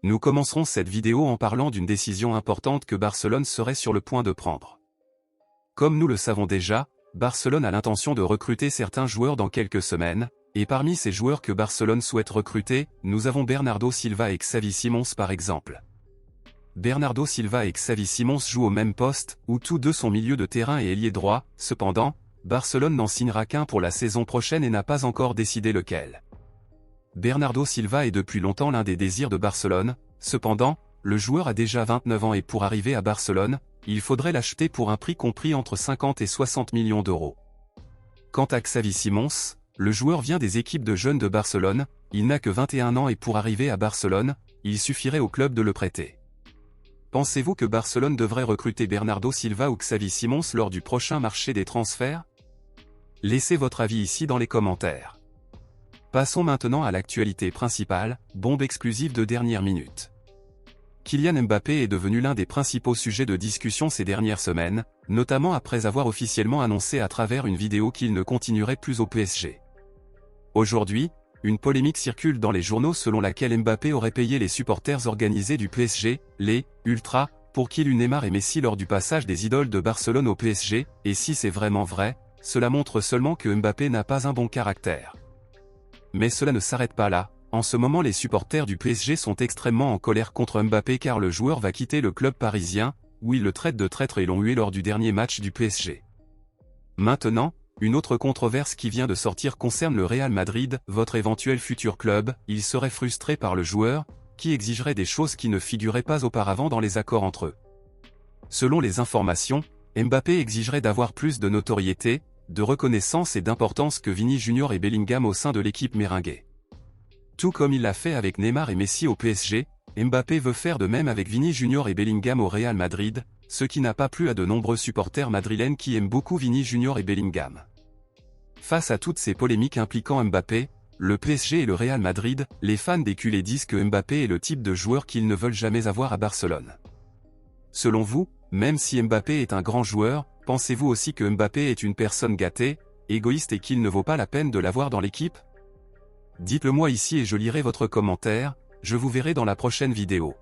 Nous commencerons cette vidéo en parlant d'une décision importante que Barcelone serait sur le point de prendre. Comme nous le savons déjà, Barcelone a l'intention de recruter certains joueurs dans quelques semaines, et parmi ces joueurs que Barcelone souhaite recruter, nous avons Bernardo Silva et Xavi Simons par exemple. Bernardo Silva et Xavi Simons jouent au même poste, où tous deux sont milieu de terrain et ailier droit, cependant, Barcelone n'en signera qu'un pour la saison prochaine et n'a pas encore décidé lequel. Bernardo Silva est depuis longtemps l'un des désirs de Barcelone, cependant, le joueur a déjà 29 ans et pour arriver à Barcelone, il faudrait l'acheter pour un prix compris entre 50 et 60 millions d'euros. Quant à Xavi Simons, le joueur vient des équipes de jeunes de Barcelone, il n'a que 21 ans et pour arriver à Barcelone, il suffirait au club de le prêter. Pensez-vous que Barcelone devrait recruter Bernardo Silva ou Xavi Simons lors du prochain marché des transferts? Laissez votre avis ici dans les commentaires. Passons maintenant à l'actualité principale, bombe exclusive de dernière minute. Kylian Mbappé est devenu l'un des principaux sujets de discussion ces dernières semaines, notamment après avoir officiellement annoncé à travers une vidéo qu'il ne continuerait plus au PSG. Aujourd'hui, une polémique circule dans les journaux selon laquelle Mbappé aurait payé les supporters organisés du PSG, les « Ultras », pour qu'il eût Neymar et Messi lors du passage des idoles de Barcelone au PSG, et si c'est vraiment vrai, cela montre seulement que Mbappé n'a pas un bon caractère. Mais cela ne s'arrête pas là, en ce moment les supporters du PSG sont extrêmement en colère contre Mbappé car le joueur va quitter le club parisien, où ils le traitent de traître et l'ont hué lors du dernier match du PSG. Maintenant, une autre controverse qui vient de sortir concerne le Real Madrid, votre éventuel futur club. Il serait frustré par le joueur, qui exigerait des choses qui ne figuraient pas auparavant dans les accords entre eux. Selon les informations, Mbappé exigerait d'avoir plus de notoriété, de reconnaissance et d'importance que Vini Junior et Bellingham au sein de l'équipe merengue. Tout comme il l'a fait avec Neymar et Messi au PSG, Mbappé veut faire de même avec Vini Junior et Bellingham au Real Madrid, ce qui n'a pas plu à de nombreux supporters madrilènes qui aiment beaucoup Vini Junior et Bellingham. Face à toutes ces polémiques impliquant Mbappé, le PSG et le Real Madrid, les fans des culés disent que Mbappé est le type de joueur qu'ils ne veulent jamais avoir à Barcelone. Selon vous, même si Mbappé est un grand joueur, pensez-vous aussi que Mbappé est une personne gâtée, égoïste et qu'il ne vaut pas la peine de l'avoir dans l'équipe? Dites-le moi ici et je lirai votre commentaire, je vous verrai dans la prochaine vidéo.